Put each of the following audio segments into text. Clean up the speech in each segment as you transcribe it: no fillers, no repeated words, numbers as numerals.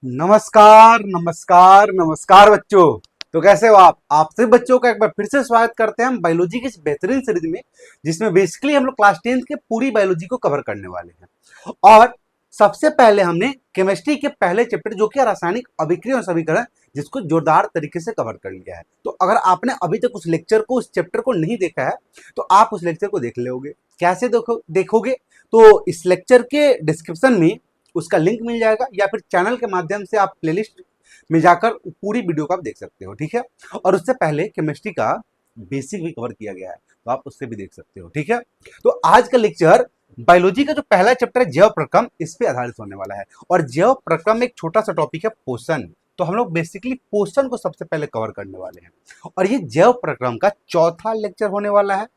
नमस्कार नमस्कार नमस्कार बच्चों। तो कैसे हो आप सभी बच्चों का एक बार फिर से स्वागत करते हैं हम बायोलॉजी की इस बेहतरीन सीरीज में, जिसमें बेसिकली हम लोग क्लास 10th के पूरी बायोलॉजी को कवर करने वाले हैं। और सबसे पहले हमने केमिस्ट्री के पहले चैप्टर जो कि रासायनिक अभिक्रिया और समीकरण, जिसको जोरदार तरीके से कवर कर लिया है। तो अगर आपने अभी तक उस लेक्चर को उस चैप्टर को नहीं देखा है तो आप उस लेक्चर को देख लोगे। कैसे देखोगे? तो इस लेक्चर के डिस्क्रिप्शन में उसका लिंक मिल जाएगा, या फिर चैनल के माध्यम से आप प्लेलिस्ट में जाकर पूरी वीडियो को आप देख सकते हो। ठीक है। और उससे पहले केमिस्ट्री का बेसिक भी कवर किया गया है, तो आप उससे भी देख सकते हो। ठीक है। तो आज का लेक्चर बायोलॉजी का जो पहला चैप्टर है जैव प्रक्रम, इस पे आधारित होने वाला है। और जैव प्रक्रम एक छोटा सा टॉपिक है, पोषण। तो हम लोग बेसिकली पोषण को सबसे पहले कवर करने वाले हैं, और ये जैव प्रक्रम का चौथा लेक्चर होने वाला है।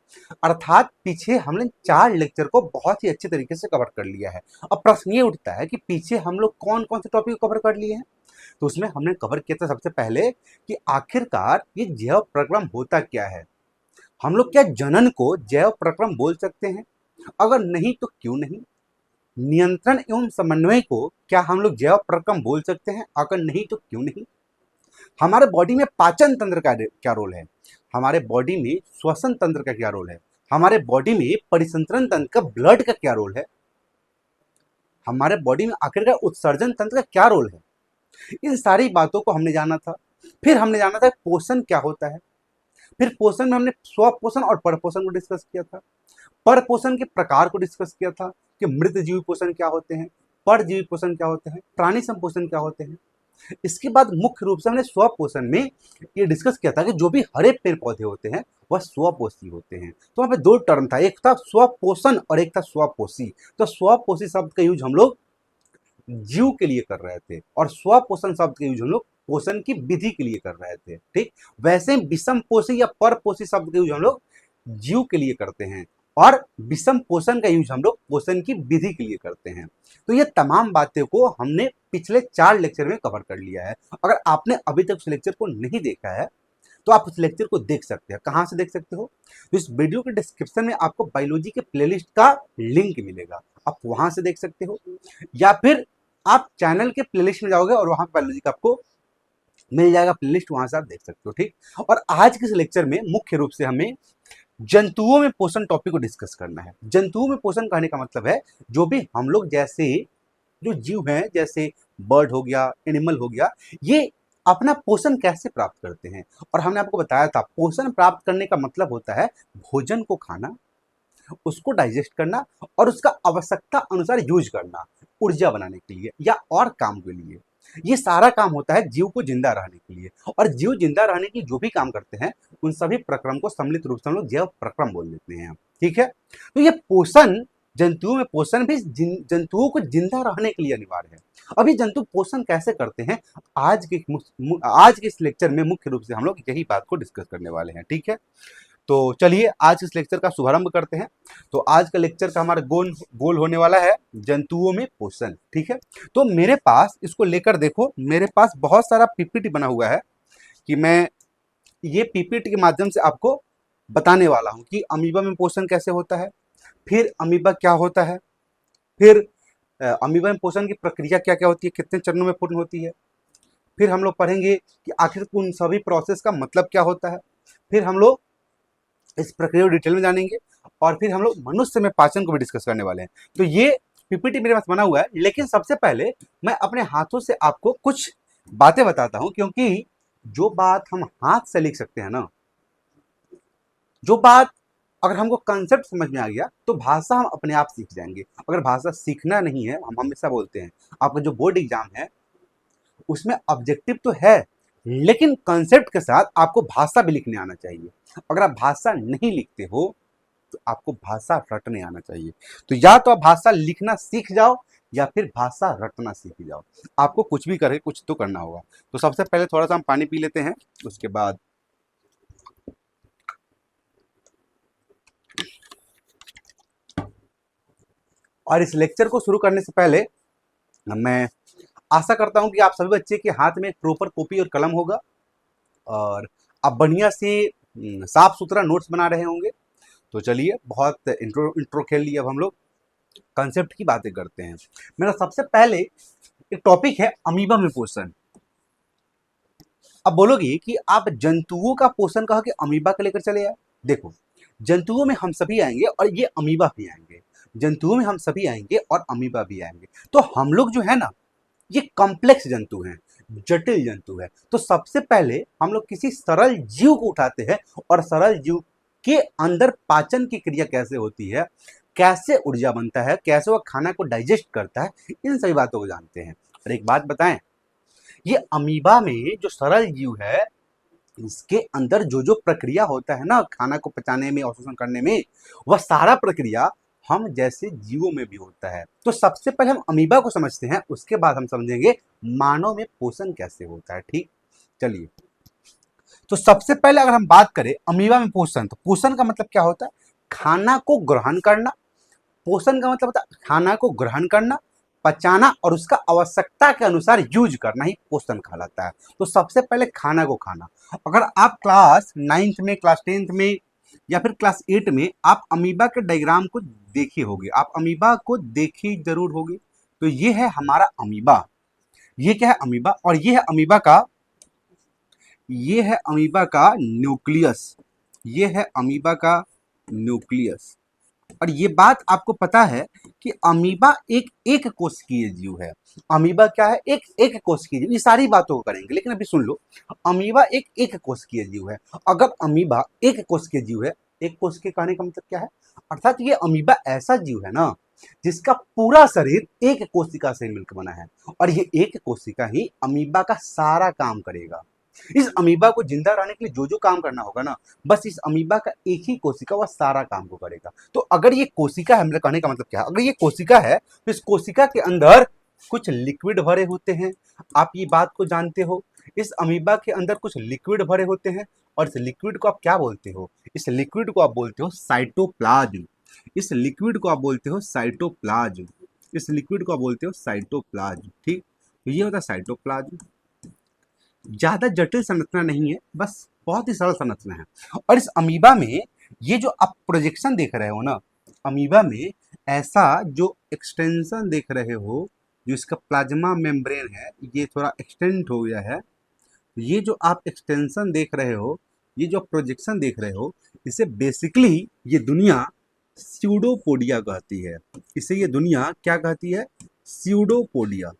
अर्थात पीछे हमने 4 लेक्चर को बहुत ही अच्छे तरीके से कवर कर लिया है। अब प्रश्न ये उठता है कि पीछे हम लोग कौन कौन से टॉपिक को कवर कर लिए हैं। तो उसमें हमने कवर किया था सबसे पहले कि आखिरकार ये जैव प्रक्रम होता क्या है। हम लोग क्या जनन को जैव प्रक्रम बोल सकते हैं? अगर नहीं तो क्यों नहीं? नियंत्रण एवं समन्वय को क्या हम लोग जैव प्रक्रम बोल सकते हैं? अगर नहीं तो क्यों नहीं? हमारे बॉडी में पाचन तंत्र का क्या रोल है? हमारे बॉडी में श्वसन तंत्र का क्या रोल है? हमारे बॉडी में परिसंचरण तंत्र का, ब्लड का क्या रोल है? हमारे बॉडी में आखिरकार उत्सर्जन तंत्र का क्या रोल है? इन सारी बातों को हमने जाना था। फिर हमने जाना था पोषण क्या होता है। फिर पोषण में हमने स्वपोषण और परपोषण को डिस्कस किया था। परपोषण के प्रकार को डिस्कस किया था कि मृत जीवी पोषण क्या होते हैं, परजीवी पोषण क्या होते हैं, प्राणी संपोषण क्या होते हैं। इसके बाद मुख्य रूप से हमने स्वपोषण में ये डिस्कस किया था कि जो भी हरे पेड़ पौधे होते हैं वह स्वपोषी होते हैं। तो वहाँ पे 2 टर्म था, एक था स्वपोषण और एक था स्वपोषी। तो स्वपोषी शब्द का यूज हम लोग जीव के लिए कर रहे थे, और स्वपोषण शब्द का यूज हम लोग पोषण की विधि के लिए कर रहे थे। ठीक वैसे विषम पोषी या परपोषी शब्द का यूज हम लोग जीव के लिए करते हैं, और विषम पोषण का यूज हम लोग पोषण की विधि के लिए करते हैं। तो ये तमाम बातें को हमने पिछले 4 लेक्चर में कवर कर लिया है। अगर आपने अभी तक उस लेक्चर को नहीं देखा है तो आप उस लेक्चर को देख सकते हैं। कहाँ से देख सकते हो? तो इस वीडियो के डिस्क्रिप्शन में आपको बायोलॉजी के प्लेलिस्ट का लिंक मिलेगा, आप वहां से देख सकते हो। या फिर आप चैनल के प्लेलिस्ट में जाओगे और वहां पर बायोलॉजी का आपको मिल जाएगा प्लेलिस्ट, वहां से आप देख सकते हो। ठीक। और आज के इस लेक्चर में मुख्य रूप से हमें जंतुओं में पोषण टॉपिक को डिस्कस करना है। जंतुओं में पोषण कहने का मतलब है जो भी हम लोग जैसे जो जीव हैं, जैसे बर्ड हो गया, एनिमल हो गया, ये अपना पोषण कैसे प्राप्त करते हैं। और हमने आपको बताया था पोषण प्राप्त करने का मतलब होता है भोजन को खाना, उसको डाइजेस्ट करना और उसका आवश्यकता अनुसार यूज करना, ऊर्जा बनाने के लिए या और काम के लिए। ये सारा काम होता है जीव को जिंदा रहने के लिए, और जीव जिंदा रहने के लिए जो भी काम करते हैं उन सभी प्रक्रम को सम्मिलित रूप से हम लोग जैव प्रक्रम बोल देते हैं। ठीक है। तो ये पोषण, जंतुओं में पोषण भी जंतुओं को जिंदा रहने के लिए अनिवार्य है। अभी जंतु पोषण कैसे करते हैं, आज के इस लेक्चर में मुख्य रूप से हम लोग यही बात को डिस्कस करने वाले हैं। ठीक है। तो चलिए आज इस लेक्चर का शुभारंभ करते हैं। तो आज का लेक्चर का हमारा गोल होने वाला है जंतुओं में पोषण। ठीक है। तो मेरे पास इसको लेकर देखो, मेरे पास बहुत सारा पीपीटी बना हुआ है कि मैं ये पीपीटी के माध्यम से आपको बताने वाला हूं कि अमीबा में पोषण कैसे होता है, फिर अमीबा क्या होता है, फिर अमीबा में पोषण की प्रक्रिया क्या क्या होती है, कितने चरणों में पूर्ण होती है, फिर हम लोग पढ़ेंगे कि आखिर उन सभी प्रोसेस का मतलब क्या होता है, फिर हम लोग इस प्रक्रिया को डिटेल में जानेंगे, और फिर हम लोग मनुष्य में पाचन को भी डिस्कस करने वाले हैं। तो ये पीपीटी मेरे पास बना हुआ है, लेकिन सबसे पहले मैं अपने हाथों से आपको कुछ बातें बताता हूं, क्योंकि जो बात हम हाथ से लिख सकते हैं ना, जो बात अगर हमको कंसेप्ट समझ में आ गया तो भाषा हम अपने आप सीख जाएंगे। अगर भाषा सीखना नहीं है, हम हमेशा बोलते हैं आपका जो बोर्ड एग्जाम है उसमें ऑब्जेक्टिव तो है, लेकिन कंसेप्ट के साथ आपको भाषा भी लिखने आना चाहिए। अगर आप भाषा नहीं लिखते हो तो आपको भाषा रटने आना चाहिए। तो या तो आप भाषा लिखना सीख जाओ या फिर भाषा रटना सीख जाओ। आपको कुछ भी करे, कुछ तो करना होगा। तो सबसे पहले थोड़ा सा हम पानी पी लेते हैं, उसके बाद और इस लेक्चर को शुरू करने से पहले मैं आशा करता हूं कि आप सभी बच्चे के हाथ में प्रॉपर कॉपी और कलम होगा, और आप बढ़िया से साफ सुथरा नोट्स बना रहे होंगे। तो चलिए, बहुत इंट्रो इंट्रो खेल लिया, अब हम लोग कंसेप्ट की बातें करते हैं। मेरा सबसे पहले एक टॉपिक है अमीबा में पोषण। अब बोलोगे कि आप जंतुओं का पोषण कहा कि अमीबा का लेकर चले आए। देखो, जंतुओं में हम सभी आएंगे और ये अमीबा भी आएंगे, जंतुओं में हम सभी आएंगे और अमीबा भी आएंगे। तो हम लोग जो है ना, ये कॉम्प्लेक्स जंतु हैं, जटिल जंतु है। तो सबसे पहले हम लोग किसी सरल जीव को उठाते हैं और सरल जीव के अंदर पाचन की क्रिया कैसे होती है, कैसे ऊर्जा बनता है, कैसे वह खाना को डाइजेस्ट करता है, इन सभी बातों को जानते हैं। और एक बात बताएं, ये अमीबा में जो सरल जीव है, इसके अंदर जो जो प्रक्रिया होता है ना खाना को पचाने में, अवशोषण करने में, वह सारा प्रक्रिया हम जैसे जीवों में भी होता है। तो सबसे पहले हम अमीबा को समझते हैं, उसके बाद हम समझेंगे मानव में पोषण कैसे होता है। ठीक, चलिए। तो सबसे पहले अगर हम बात करें अमीबा में पोषण, तो पोषण का मतलब क्या होता है? खाना को ग्रहण करना। पोषण का मतलब होता है खाना को ग्रहण करना, पचाना और उसका आवश्यकता के अनुसार यूज करना ही पोषण कहलाता है। तो सबसे पहले खाना को खाना। अगर आप क्लास 9th में, क्लास 10th में या फिर क्लास 8 में आप अमीबा के डायग्राम को देखे होंगे, आप अमीबा को देखे जरूर होंगे। तो ये है हमारा अमीबा। ये क्या है? अमीबा। और ये है अमीबा का न्यूक्लियस। ये है अमीबा का न्यूक्लियस। और ये बात आपको पता है कि अमीबा एक एक कोशिकीय जीव है। अमीबा क्या है? एक एक कोशिकीय जीव। ये सारी बातों को करेंगे, लेकिन अभी सुन लो, अमीबा एक एक कोशिकीय जीव है। अगर अमीबा एक कोशिकीय जीव है, एक कोशिकीय कहने का मतलब क्या है? अर्थात ये अमीबा ऐसा जीव है ना, जिसका पूरा शरीर एक कोशिका से मिलकर बना है, और ये एक कोशिका ही अमीबा का सारा काम करेगा। इस अमीबा को जिंदा रहने के लिए जो जो काम करना होगा ना, बस इस अमीबा का एक ही कोशिका वह सारा काम को करेगा। तो अगर ये कोशिका है, मतलब कहने का मतलब क्या है, अगर ये कोशिका है तो इस कोशिका के अंदर कुछ लिक्विड भरे होते हैं। आप ये बात को जानते हो, इस अमीबा के अंदर कुछ लिक्विड भरे होते हैं। और इस लिक्विड को आप क्या बोलते हो? इस लिक्विड को आप बोलते हो साइटोप्लाज्म। इस लिक्विड को आप बोलते हो साइटोप्लाज्म। इस लिक्विड को आप बोलते हो साइटोप्लाज्म। ठीक, तो ये होता है साइटोप्लाज्म। ज्यादा जटिल संरचना नहीं है, बस बहुत ही सरल संरचना है। और इस अमीबा में ये जो आप प्रोजेक्शन देख रहे हो ना, अमीबा में ऐसा जो एक्सटेंशन देख रहे हो, जो इसका प्लाज्मा मेम्ब्रेन है, ये थोड़ा एक्सटेंड हो गया है। ये जो आप एक्सटेंशन देख रहे हो, ये जो प्रोजेक्शन देख रहे हो, इसे बेसिकली ये दुनिया स्यूडोपोडिया कहती है। इसे ये दुनिया क्या कहती है? स्यूडोपोडिया।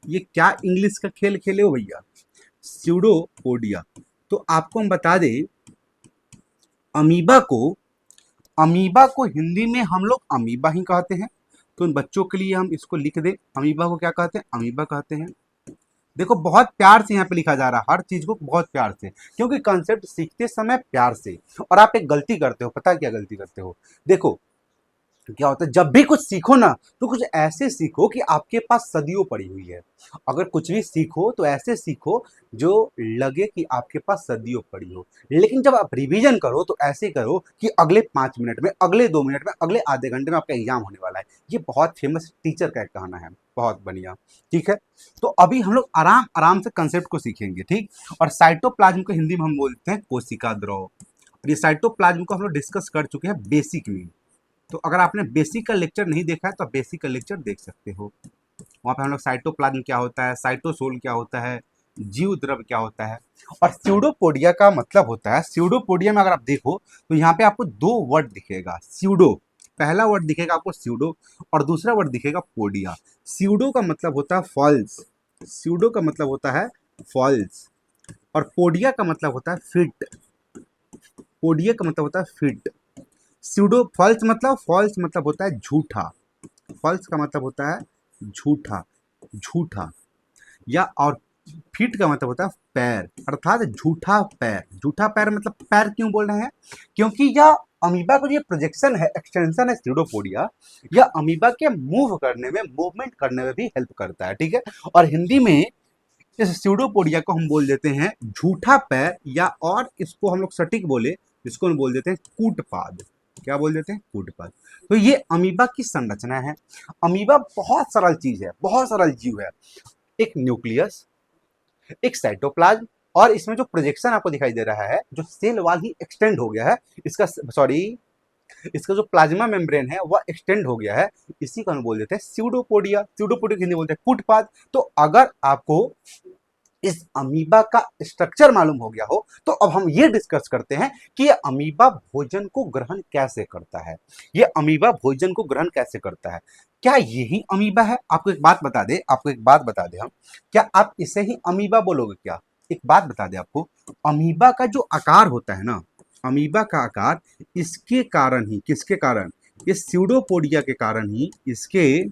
ये क्या इंग्लिश का खेल खेले हो भैया? स्यूडोपोडिया। तो आपको हम बता दें, अमीबा को अमीबा को हिंदी में हम लोग अमीबा ही कहते हैं। तो इन बच्चों के लिए हम इसको लिख दें, अमीबा को क्या कहते हैं? अमीबा कहते हैं। देखो, बहुत प्यार से यहाँ पे लिखा जा रहा है, हर चीज को बहुत प्यार से, क्योंकि कंसेप्ट सीखते समय प्यार से। और आप एक गलती करते हो, पता है क्या गलती करते हो? देखो, क्या होता है, जब भी कुछ सीखो ना, तो कुछ ऐसे सीखो कि आपके पास सदियों पड़ी हुई है। अगर कुछ भी सीखो तो ऐसे सीखो जो लगे कि आपके पास सदियों पड़ी हो। लेकिन जब आप रिवीजन करो तो ऐसे करो कि अगले 5 मिनट में, अगले 2 मिनट में, अगले आधे घंटे में आपका एग्जाम होने वाला है। ये बहुत फेमस टीचर का एक कहना है, बहुत बढ़िया। ठीक है, तो अभी हम लोग आराम आराम से कंसेप्ट को सीखेंगे। ठीक, और साइटोप्लाज्म को हिंदी में हम बोलते हैं कोशिका द्रव। और ये साइटोप्लाज्म को हम लोग डिस्कस कर चुके हैं बेसिक में। तो अगर आपने बेसिक का लेक्चर नहीं देखा है तो आप बेसिक का लेक्चर देख सकते हो। वहाँ पे हम लोग साइटोप्लाज्म क्या होता है, साइटोसोल क्या होता है, जीव द्रव क्या होता है। और स्यूडोपोडिया का मतलब होता है, स्यूडोपोडिया में अगर आप देखो तो यहाँ पे आपको 2 वर्ड दिखेगा। स्यूडो, पहला वर्ड दिखेगा आपको स्यूडो, और दूसरा वर्ड दिखेगा पोडिया। स्यूडो का मतलब होता है फॉल्स, स्यूडो का मतलब होता है फॉल्स, और पोडिया का मतलब होता है फिट। पोडिया का मतलब होता है फिट। स्यूडो फॉल्स मतलब होता है झूठा। फॉल्स का मतलब होता है झूठा, झूठा। या और फीट का मतलब होता है पैर, अर्थात झूठा पैर। झूठा पैर मतलब पैर क्यों बोल रहे हैं? क्योंकि यह अमीबा को जो प्रोजेक्शन है, एक्सटेंशन है स्यूडोपोडिया, यह अमीबा के मूव करने में, मूवमेंट करने में भी हेल्प करता है। ठीक है, और हिंदी में इस स्यूडोपोडिया को हम बोल देते हैं झूठा पैर, या और इसको हम लोग सटीक बोले, इसको हम बोल देते हैं कूटपाद। क्या बोल देते हैं? कूटपाद। तो ये अमीबा की संरचना है। अमीबा बहुत सरल चीज है, बहुत सरल जीव है। एक न्यूक्लियस, एक साइटोप्लाज्म, और इसमें जो प्रोजेक्शन आपको दिखाई दे रहा है, जो सेल वाल ही एक्सटेंड हो गया है, इसका, सॉरी, इसका जो प्लाज्मा मेम्ब्रेन है वह एक्सटेंड हो गया है, इसी को हम बोल देते हैं स्यूडोपोडिया। स्यूडोपोडिया हिंदी बोलते हैं फुटपाथ। तो अगर आपको इस अमीबा का स्ट्रक्चर मालूम हो गया हो तो अब हम ये डिस्कस करते हैं कि ये अमीबा भोजन को ग्रहण कैसे करता है। ये अमीबा भोजन को ग्रहण कैसे करता है? क्या यही अमीबा है? आपको एक बात बता दे हम, क्या आप इसे ही अमीबा बोलोगे क्या? एक बात बता दे आपको, अमीबा का जो आकार होता है ना, अमीबा का आकार इसके कारण ही, किसके कारण? इस स्यूडोपोडिया के कारण ही, इसके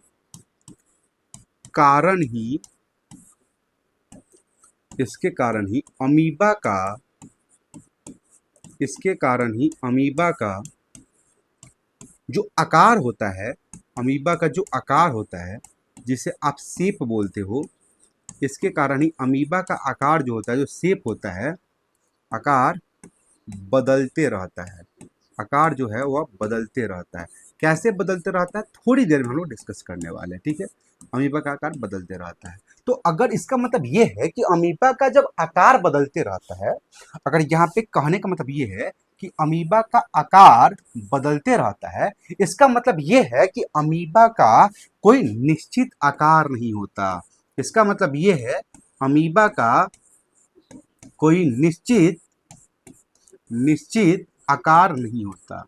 कारण ही, इसके कारण ही अमीबा का, इसके कारण ही अमीबा का जो आकार होता है, अमीबा का जो आकार होता है जिसे आप शेप बोलते हो, इसके कारण ही अमीबा का आकार जो होता है, जो शेप होता है, आकार बदलते रहता है। आकार जो है वह बदलते रहता है। कैसे बदलते रहता है थोड़ी देर में हम लोग डिस्कस करने वाले हैं, ठीक है। अमीबा का आकार बदलते रहता है। तो अगर इसका मतलब ये है कि अमीबा का जब आकार बदलते रहता है, अगर यहाँ पे कहने का मतलब ये है कि अमीबा का आकार बदलते रहता है, इसका मतलब ये है कि अमीबा का कोई निश्चित आकार नहीं होता। इसका मतलब ये है अमीबा का कोई निश्चित निश्चित आकार नहीं होता।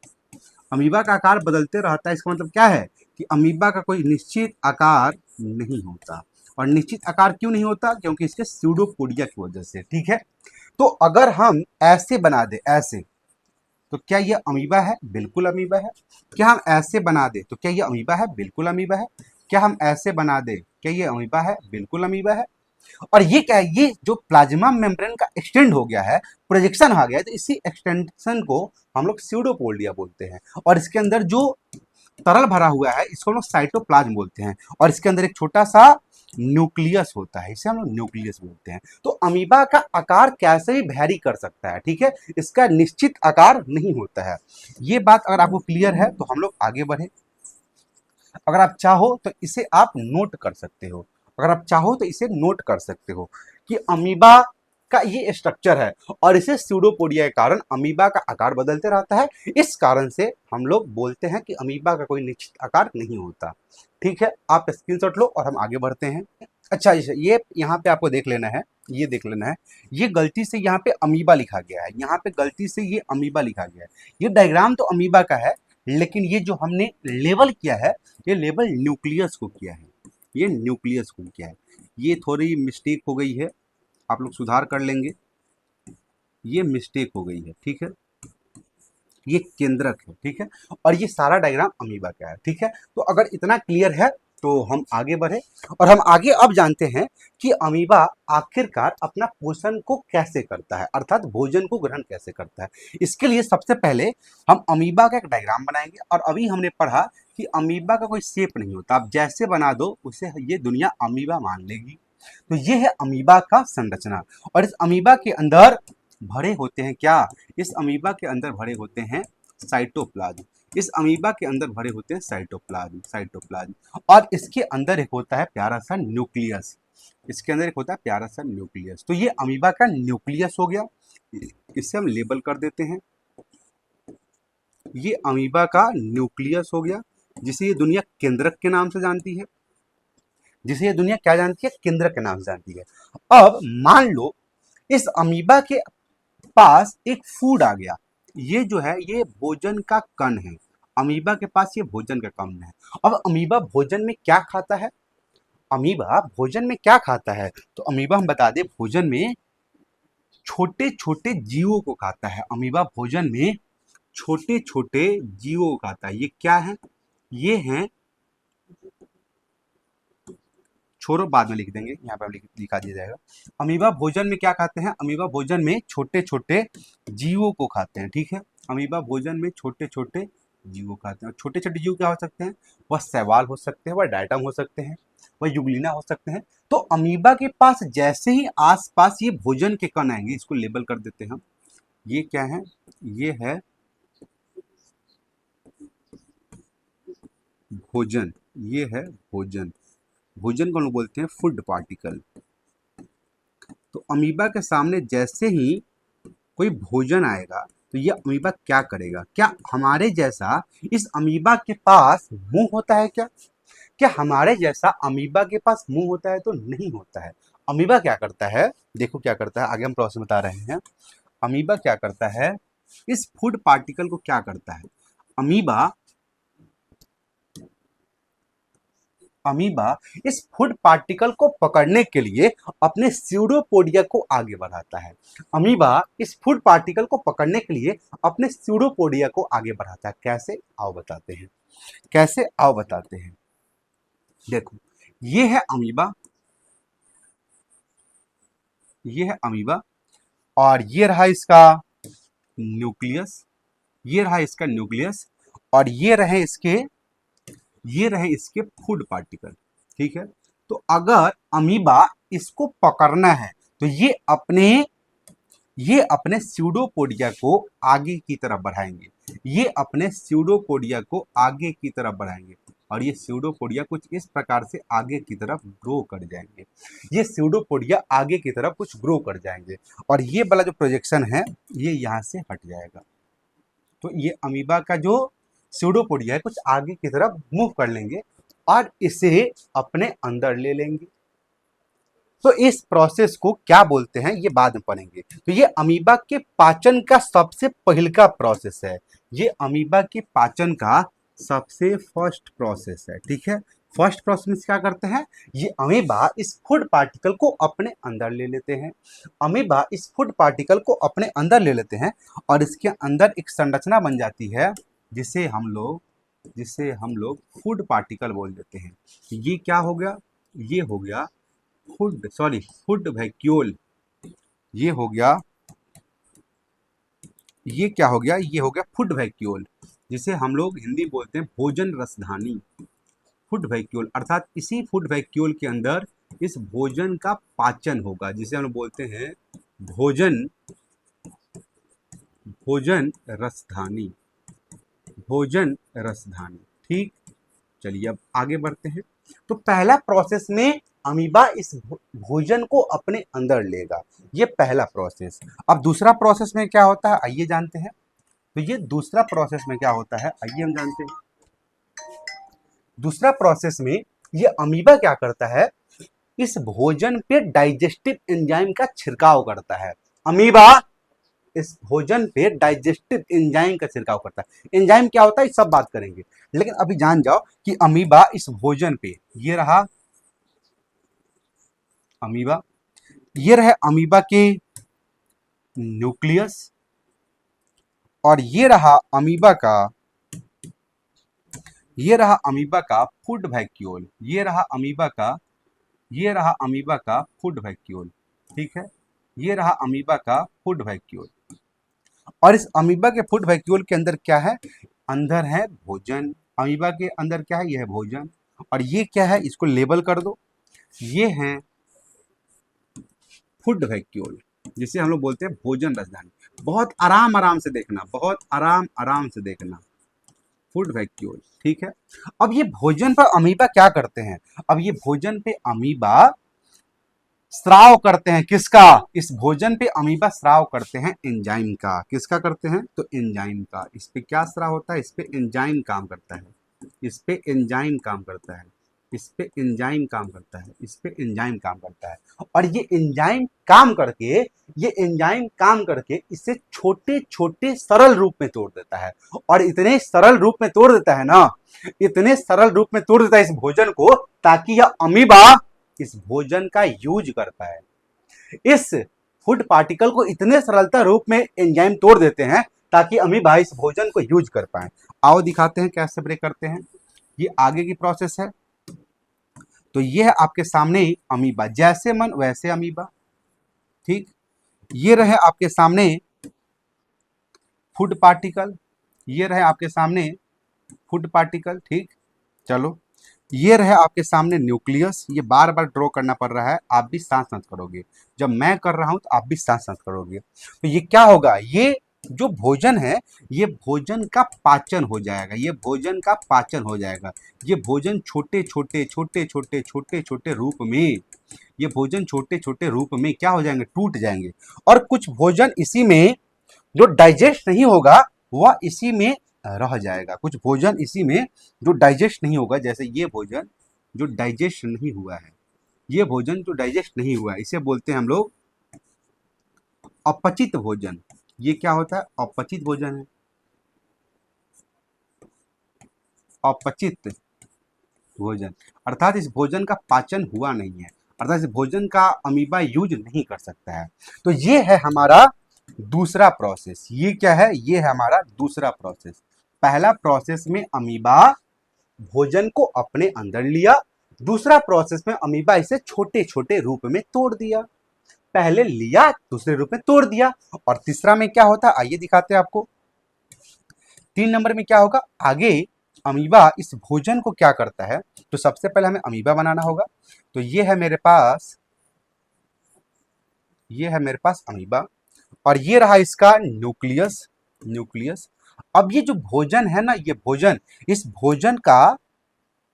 अमीबा का आकार बदलते रहता है, इसका मतलब क्या है कि अमीबा का कोई निश्चित आकार नहीं होता। और निश्चित आकार क्यों नहीं होता? क्योंकि इसके स्यूडोपोडिया की वजह से, ठीक है। तो अगर हम ऐसे बना दे, ऐसे, तो क्या ये अमीबा है? बिल्कुल अमीबा है। क्या हम ऐसे बना दे तो क्या ये अमीबा है? बिल्कुल अमीबा है। क्या हम ऐसे बना दे, क्या ये अमीबा है? बिल्कुल अमीबा है। और ये क्या है? ये जो प्लाज्मा मेम्ब्रेन का एक्सटेंड हो गया है, प्रोजेक्शन आ गया है, तो इसी एक्सटेंशन को हम लोग स्यूडोपोडिया बोलते हैं। और इसके अंदर जो तरल भरा हुआ है इसको हम लोग साइटोप्लाज्म बोलते हैं। और इसके अंदर एक छोटा सा न्यूक्लियस होता है, इसे हम लोग न्यूक्लियस बोलते हैं। तो अमीबा का आकार कैसे भी वैरी कर सकता है, ठीक है, इसका निश्चित आकार नहीं होता है। ये बात अगर आपको क्लियर है तो हम लोग आगे बढ़े। अगर आप चाहो तो इसे आप नोट कर सकते हो, अगर आप चाहो तो इसे नोट कर सकते हो कि अमीबा का ये स्ट्रक्चर है और इसे स्यूडोपोडिया के कारण अमीबा का आकार बदलते रहता है। इस कारण से हम लोग बोलते हैं कि अमीबा का कोई निश्चित आकार नहीं होता। ठीक है, आप स्क्रीनशॉट लो और हम आगे बढ़ते हैं। अच्छा, ये यहाँ पे आपको देख लेना है, ये देख लेना है, ये गलती से यहाँ पे अमीबा लिखा गया है, यहाँ पे गलती से ये अमीबा लिखा गया है। ये डायग्राम तो अमीबा का है, लेकिन ये जो हमने लेबल किया है, ये लेबल न्यूक्लियस को किया है, ये न्यूक्लियस को किया है। ये थोड़ी मिस्टेक हो गई है, आप लोग सुधार कर लेंगे, ये मिस्टेक हो गई है, ठीक है। ये केंद्रक है, ठीक है, और ये सारा डायग्राम अमीबा का है, ठीक है। तो अगर इतना क्लियर है तो हम आगे बढ़े और हम आगे अब जानते हैं कि अमीबा आखिरकार अपना पोषण को कैसे करता है, अर्थात भोजन को ग्रहण कैसे करता है। इसके लिए सबसे पहले हम अमीबा का एक डायग्राम बनाएंगे। और अभी हमने पढ़ा कि अमीबा का कोई शेप नहीं होता, आप जैसे बना दो उसे ये दुनिया अमीबा मान लेगी। तो ये है अमीबा का संरचना। और इस अमीबा के अंदर भरे होते हैं क्या? इस अमीबा के अंदर भरे होते हैं साइटोप्लाज्म। इस अमीबा के अंदर भरे होते हैं साइटोप्लाज्म, साइटोप्लाज्म। और इसके अंदर एक होता है प्यारा सा न्यूक्लियस, इसके अंदर एक होता है प्यारा सा न्यूक्लियस। तो ये अमीबा का न्यूक्लियस हो गया, इसे हम लेबल कर देते हैं, ये अमीबा का न्यूक्लियस हो गया, जिसे ये दुनिया केंद्रक के नाम से जानती है, जिसे ये दुनिया क्या जानती है? केंद्रक के नाम से जानती है। अब मान लो इस अमीबा के पास एक फूड आ गया, ये जो है ये भोजन का कण है, अमीबा के पास ये भोजन का कण है। अब अमीबा भोजन में क्या खाता है? अमीबा भोजन में क्या खाता है? तो अमीबा हम बता दें भोजन में छोटे छोटे जीवों को खाता है। अमीबा भोजन में छोटे छोटे जीवों को खाता है। ये क्या है? ये हैं, छोड़ो बाद में लिख देंगे, यहाँ पे लिखा दिया जाएगा। अमीबा भोजन में क्या खाते हैं? अमीबा भोजन में छोटे छोटे जीवों को खाते हैं, ठीक है। अमीबा भोजन में छोटे छोटे जीवों खाते हैं। और छोटे छोटे जीव क्या हो सकते हैं? वह शैवाल हो सकते हैं, वह डायटम हो सकते हैं, वह युग्लिना हो सकते हैं। तो अमीबा के पास जैसे ही आसपास ये भोजन के कण आएंगे, इसको लेबल कर देते हैं हम। ये क्या है? ये है भोजन, ये है भोजन। भोजन को हम लोग बोलते हैं फूड पार्टिकल। तो अमीबा के सामने जैसे ही कोई भोजन आएगा, तो ये अमीबा क्या करेगा? क्या हमारे जैसा इस अमीबा के पास मुंह होता है क्या? क्या हमारे जैसा अमीबा के पास मुंह होता है? तो नहीं होता है। अमीबा क्या करता है, देखो क्या करता है, आगे हम प्रोसेस बता रहे हैं। अमीबा क्या करता है, इस फूड पार्टिकल को क्या करता है, अमीबा अमीबा इस फूड पार्टिकल को पकड़ने के लिए अपने स्यूडोपोडिया को आगे बढ़ाता है। अमीबा इस फूड पार्टिकल को पकड़ने के लिए अपने स्यूडोपोडिया को आगे बढ़ाता है। कैसे? आओ बताते हैं। कैसे? आओ बताते हैं। देखो, ये है अमीबा, ये है अमीबा, और ये रहा इसका न्यूक्लियस, ये रहा इसका न्यूक्लियस, और ये रहे इसके फूड पार्टिकल। ठीक है, तो अगर अमीबा इसको पकड़ना है तो ये अपने स्यूडोपोडिया को आगे की तरफ बढ़ाएंगे, ये अपने स्यूडोपोडिया को आगे की तरफ बढ़ाएंगे, और ये स्यूडोपोडिया कुछ इस प्रकार से आगे की तरफ ग्रो कर जाएंगे। ये स्यूडोपोडिया आगे की तरफ कुछ ग्रो कर जाएंगे, और ये वाला जो प्रोजेक्शन है ये यहाँ से हट जाएगा। तो ये अमीबा का जो स्यूडोपोडिया है कुछ आगे की तरफ मूव कर लेंगे और इसे अपने अंदर ले लेंगे। तो इस प्रोसेस को क्या बोलते हैं ये बाद में पढ़ेंगे। तो ये अमीबा के पाचन का सबसे पहला प्रोसेस है, ये अमीबा के पाचन का सबसे फर्स्ट प्रोसेस है। ठीक है, फर्स्ट प्रोसेस में क्या करते हैं, ये अमीबा इस फूड पार्टिकल को अपने अंदर ले लेते हैं। अमीबा इस फूड पार्टिकल को अपने अंदर ले लेते हैं और इसके अंदर एक संरचना बन जाती है जिसे हम लोग फूड पार्टिकल बोल देते हैं। ये क्या हो गया, ये हो गया फूड वैक्यूल। ये हो गया, ये क्या हो गया, ये हो गया फूड वैक्यूल, जिसे हम लोग हिंदी बोलते हैं भोजन रसधानी। फूड वैक्यूल अर्थात इसी फूड वैक्यूल के अंदर इस भोजन का पाचन होगा, जिसे हम लोग बोलते हैं भोजन रसधानी। भोजन रसधानी। ठीक, चलिए अब आगे बढ़ते हैं। तो पहला प्रोसेस में अमीबा इस भोजन को अपने अंदर लेगा, ये पहला प्रोसेस। अब दूसरा प्रोसेस में क्या होता है आइए जानते हैं। तो ये दूसरा प्रोसेस में क्या होता है आइए हम जानते हैं। दूसरा प्रोसेस में ये अमीबा क्या करता है, इस भोजन पे डाइजेस्टिव एंजाइम का छिड़काव करता है। अमीबा इस भोजन पे डाइजेस्टिव एंजाइम का छिड़काव करता है। एंजाइम क्या होता है सब बात करेंगे, लेकिन अभी जान जाओ कि अमीबा इस भोजन पे, ये रहा अमीबा, ये रहे अमीबा के न्यूक्लियस, और ये रहा अमीबा का फूड वैक्यूल। ये रहा अमीबा का फूड वैक्यूल। ठीक है, ये रहा अमीबा का फूड वैक्यूल, और इस अमीबा के फूड वैक्यूल के अंदर क्या है, अंदर है भोजन। अमीबा के अंदर क्या है, यह है भोजन, और ये क्या है इसको लेबल कर दो, ये है फूड वैक्यूल, जिसे हम लोग बोलते हैं भोजन रसधानी। बहुत आराम से देखना, बहुत आराम से देखना, फूड वैक्यूल। ठीक है, अब ये भोजन पर अमीबा क्या करते हैं, अब ये भोजन पे अमीबा स्राव करते हैं, किसका, इस भोजन पे अमीबा स्राव करते हैं एंजाइम का। किसका करते हैं, तो एंजाइम का। इस पे क्या स्राव होता है, इस पे एंजाइम काम करता है, इस पे एंजाइम काम करता है, इस पे एंजाइम काम करता है, इस पे एंजाइम काम करता है। और ये एंजाइम काम करके इसे छोटे छोटे सरल रूप में तोड़ देता है, और इतने सरल रूप में तोड़ देता है ना, इतने सरल रूप में तोड़ देता है इस भोजन को, ताकि यह अमीबा इस भोजन का यूज कर पाए। इस फूड पार्टिकल को इतने सरलता रूप में एंजाइम तोड़ देते हैं ताकि अमीबा इस भोजन को यूज कर पाए। आओ दिखाते हैं कैसे ब्रेक करते हैं। ये आगे की प्रोसेस है। तो ये है आपके सामने अमीबा, जैसे मन वैसे अमीबा। ठीक, ये रहे आपके सामने फूड पार्टिकल, ये रहे आपके सामने फूड पार्टिकल। ठीक, चलो ये रहे आपके सामने न्यूक्लियस। ये बार बार ड्रॉ करना पड़ रहा है, आप भी साथ साथ करोगे, जब मैं कर रहा हूं तो आप भी साथ साथ करोगे। तो ये क्या होगा, ये जो भोजन है ये भोजन का पाचन हो जाएगा, ये भोजन का पाचन हो जाएगा। ये भोजन छोटे छोटे रूप में, ये भोजन छोटे छोटे रूप में क्या हो जाएंगे, टूट जाएंगे, और कुछ भोजन इसी में जो डाइजेस्ट नहीं होगा वह इसी में रह जाएगा। कुछ भोजन इसी में जो डाइजेस्ट नहीं होगा, जैसे ये भोजन जो डाइजेस्ट नहीं हुआ है, ये भोजन जो डाइजेस्ट नहीं हुआ है इसे बोलते हैं हम लोग अपचित भोजन। ये क्या होता है? अपचित भोजन है, अपचित भोजन, अर्थात इस भोजन का पाचन हुआ नहीं है, अर्थात इस भोजन का अमीबा यूज नहीं कर सकता है। तो ये है हमारा दूसरा प्रोसेस। ये क्या है? ये है हमारा दूसरा प्रोसेस। पहला प्रोसेस में अमीबा भोजन को अपने अंदर लिया, दूसरा प्रोसेस में अमीबा इसे छोटे छोटे रूप में तोड़ दिया। पहले लिया, दूसरे रूप में तोड़ दिया। और तीसरा में क्या होता है, आइए दिखाते हैं आपको। 3 नंबर में क्या होगा? आगे अमीबा इस भोजन को क्या करता है, तो सबसे पहले हमें अमीबा बनाना होगा। तो ये है मेरे पास, ये है मेरे पास अमीबा, और ये रहा इसका न्यूक्लियस। न्यूक्लियस। अब ये जो भोजन है ना, ये भोजन, इस भोजन का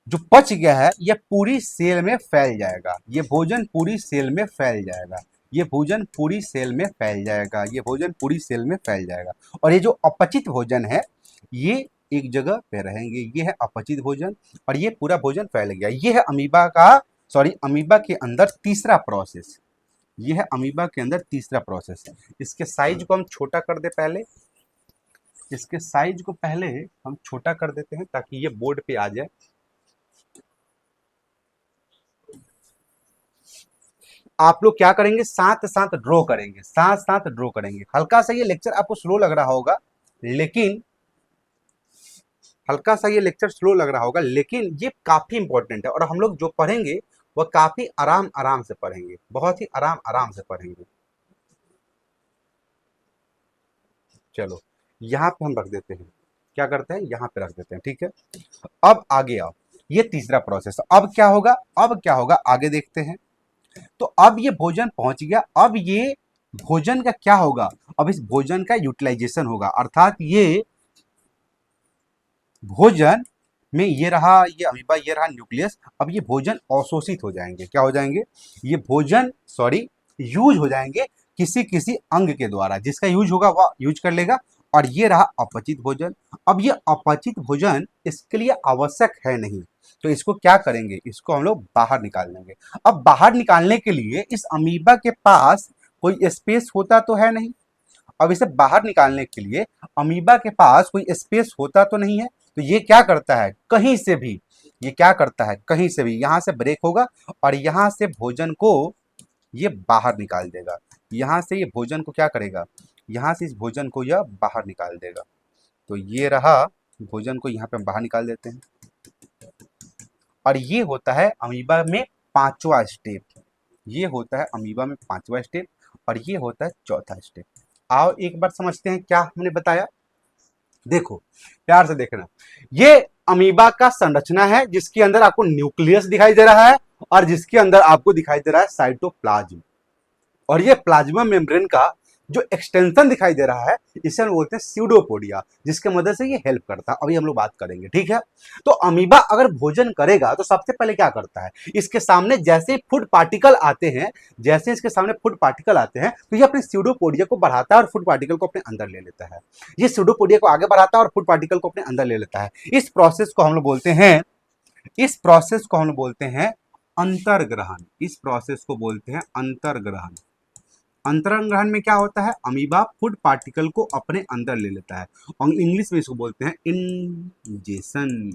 जो पच गया है ये पूरी सेल में फैल जाएगा। ये भोजन पूरी सेल में फैल जाएगा। ये भोजन पूरी सेल में फैल जाएगा। ये भोजन पूरी सेल में फैल जाएगा। और ये जो अपचित भोजन है ये एक जगह पे रहेंगे। ये है अपचित भोजन और ये पूरा भोजन फैल गया। ये है अमीबा का, सॉरी, अमीबा के अंदर तीसरा प्रोसेस। ये है अमीबा के अंदर तीसरा प्रोसेस। इसके साइज को हम छोटा कर दे पहले, इसके साइज को पहले हम छोटा कर देते हैं ताकि ये बोर्ड पे आ जाए। आप लोग क्या करेंगे, साथ साथ ड्रॉ करेंगे, साथ साथ ड्रॉ करेंगे। हल्का सा ये लेक्चर आपको स्लो लग रहा होगा, लेकिन हल्का सा ये लेक्चर स्लो लग रहा होगा, लेकिन ये काफी इंपॉर्टेंट है और हम लोग जो पढ़ेंगे वह काफी आराम आराम से पढ़ेंगे, बहुत ही आराम आराम से पढ़ेंगे। चलो यहाँ पे हम रख देते हैं, क्या करते हैं, यहाँ पे रख देते हैं, ठीक है। अब आगे आओ, ये तीसरा प्रोसेस। अब क्या होगा, अब क्या होगा आगे देखते हैं। तो अब ये भोजन पहुंच गया, अब ये भोजन का क्या होगा, अब इस भोजन का यूटिलाइजेशन होगा, अर्थात ये भोजन में ये रहा, ये अमीबा, ये रहा न्यूक्लियस। अब ये भोजन अवशोषित हो जाएंगे, क्या हो जाएंगे, ये भोजन, सॉरी, यूज हो जाएंगे किसी किसी अंग के द्वारा, जिसका यूज होगा वह यूज कर लेगा। और ये रहा अपचित भोजन। अब ये अपचित भोजन इसके लिए आवश्यक है नहीं, तो इसको क्या करेंगे, इसको हम लोग बाहर निकाल देंगे। अब बाहर निकालने के लिए इस अमीबा के पास कोई स्पेस होता तो है नहीं। अब इसे बाहर निकालने के लिए अमीबा के पास कोई स्पेस होता तो नहीं है, तो ये क्या करता है, कहीं से भी, ये क्या करता है, कहीं से भी यहां से ब्रेक होगा और यहां से भोजन को ये बाहर निकाल देगा। यहां से ये भोजन को क्या करेगा, यहां से इस भोजन को यह बाहर निकाल देगा। तो ये रहा, भोजन को यहाँ पे हम बाहर निकाल देते हैं। और ये होता है अमीबा में पांचवा स्टेप, ये होता है अमीबा में पांचवा स्टेप, और ये होता है चौथा स्टेप। आओ एक बार समझते हैं क्या हमने बताया। देखो प्यार से देखना, ये अमीबा का संरचना है जिसके अंदर आपको न्यूक्लियस दिखाई दे रहा है और जिसके अंदर आपको दिखाई दे रहा है साइटोप्लाज्म। और ये प्लाज्मा मेम्ब्रेन का जो एक्सटेंशन दिखाई दे रहा है इसे हम बोलते हैं स्यूडोपोडिया, जिसके मदद से ये हेल्प करता है। अभी हम लोग बात करेंगे, ठीक है। तो अमीबा अगर भोजन करेगा तो सबसे पहले क्या करता है, इसके सामने जैसे फूड पार्टिकल आते हैं, जैसे इसके सामने फूड पार्टिकल आते हैं तो ये अपने स्यूडोपोडिया को बढ़ाता है और फूड पार्टिकल को अपने अंदर ले लेता है। ये स्यूडोपोडिया को आगे बढ़ाता है और फूड पार्टिकल को अपने अंदर ले लेता है। इस प्रोसेस को हम लोग बोलते हैं, इस प्रोसेस को हम लोग बोलते हैं अंतर्ग्रहण। इस प्रोसेस को बोलते हैं अंतर्ग्रहण। अंतर्ग्रहण में क्या होता है, अमीबा फूड पार्टिकल को अपने अंदर ले लेता है और इंग्लिश में इसको बोलते हैं इंजेशन।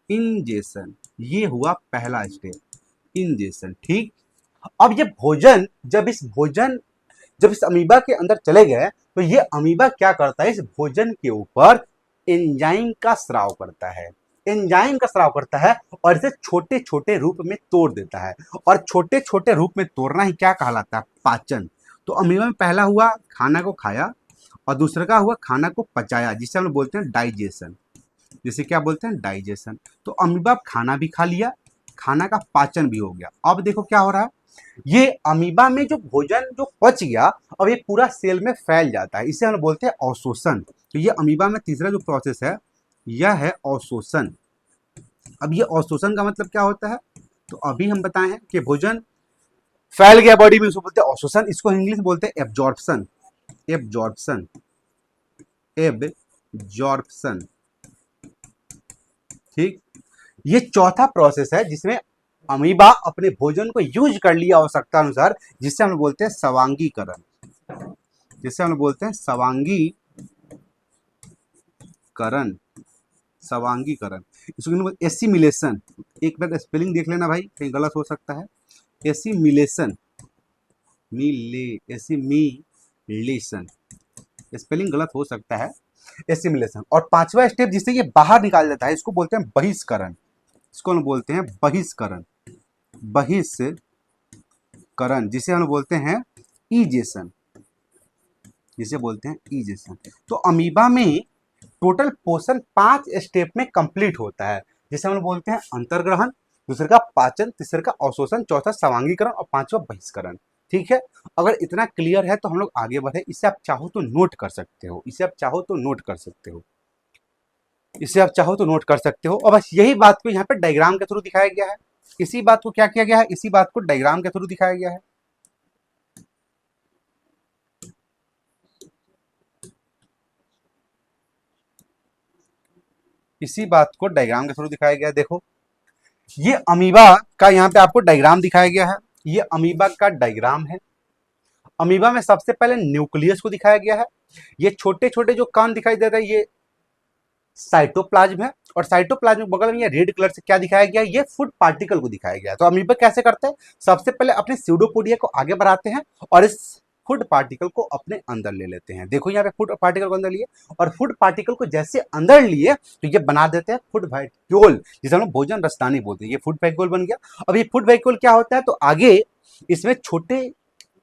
इंजेशन, ये हुआ पहला स्टेप, इंजेशन, ठीक। अब ये भोजन, जब इस अमीबा के अंदर चले गए तो ये अमीबा क्या करता है, इस भोजन के ऊपर एंजाइम का स्राव करता है, एंजाइम का स्राव करता है और इसे छोटे छोटे रूप में तोड़ देता है। और छोटे छोटे रूप में तोड़ना ही क्या कहलाता है, पाचन। तो अमीबा में पहला हुआ खाना को खाया और दूसरा का हुआ खाना को पचाया, जिसे हम लोग बोलते हैं डाइजेशन, जिसे क्या बोलते हैं, डाइजेशन। तो अमीबा खाना भी खा लिया, खाना का पाचन भी हो गया। अब देखो क्या हो रहा है, ये अमीबा में जो भोजन जो पच गया अब ये पूरा सेल में फैल जाता है, इसे हम बोलते हैं अवशोषण। तो ये अमीबा में तीसरा जो प्रोसेस है यह है अवशोषण। अब ये अवशोषण का मतलब क्या होता है, तो अभी हम बताए हैं कि भोजन फैल गया बॉडी में, उसको बोलते हैं अवशोषण। इसको इंग्लिश बोलते हैं एब्जॉर्प्शन। एब्जॉर्प्शन, एब्जॉर्प्शन, ठीक। ये चौथा प्रोसेस है जिसमें अमीबा अपने भोजन को यूज कर लिया आवश्यकता अनुसार, जिससे हम बोलते हैं स्वांगीकरण, जिससे हम बोलते हैं स्वांगीकरण, स्वांगीकरण। इसको एसिमिलेशन, एक बार स्पेलिंग देख लेना भाई, कहीं गलत हो सकता है। एसिमिलेशन, एसिमिलेशन, स्पेलिंग गलत हो सकता है, एसिमिलेशन। और पांचवा स्टेप जिससे ये बाहर निकाल जाता है, इसको बोलते हैं बहिष्करण, इसको हम बोलते हैं बहिष्करण, बहिष्करण, जिसे हम बोलते हैं ईजेशन, जिसे बोलते हैं ईजेशन। तो अमीबा में टोटल पोषण 5 स्टेप में कंप्लीट होता है, जिसे हम बोलते हैं अंतर्ग्रहण, दूसरे का पाचन, तीसरे का अवशोषण, चौथा स्वांगीकरण और पांचवा बहिष्करण। ठीक है, अगर इतना क्लियर है तो हम लोग आगे बढ़े। इसे आप चाहो तो नोट कर सकते हो, इसे आप चाहो तो नोट कर सकते हो, इसे आप चाहो तो नोट कर सकते हो। और बस यही बात को यहाँ पे डायग्राम के थ्रू दिखाया गया है। इसी बात को क्या किया गया है, इसी बात को डायग्राम के थ्रू दिखाया गया है। इसी बात को डायग्राम के थ्रू दिखाया गया है। देखो, ये अमीबा का यहाँ पे आपको डायग्राम दिखाया गया है, ये अमीबा का डायग्राम है। अमीबा में सबसे पहले न्यूक्लियस को दिखाया गया है। ये छोटे छोटे जो कण दिखाई दे रहे हैं, ये साइटोप्लाज्म है। और साइटोप्लाज्म के बगल में ये रेड कलर से क्या दिखाया गया है, ये फूड पार्टिकल को दिखाया गया है। तो अमीबा कैसे करते हैं, सबसे पहले अपने स्यूडोपोडिया को आगे बढ़ाते हैं और इस फूड पार्टिकल को अपने अंदर ले लेते हैं। देखो यहाँ पे फूड पार्टिकल को अंदर लिए, और फूड पार्टिकल को जैसे अंदर लिए तो ये बना देते हैं फूड वैक्यूल, जिसे हम भोजन रसायनी बोलते हैं। ये फूड वैक्यूल बन गया। अब ये फूड वैक्यूल क्या होता है, तो आगे इसमें छोटे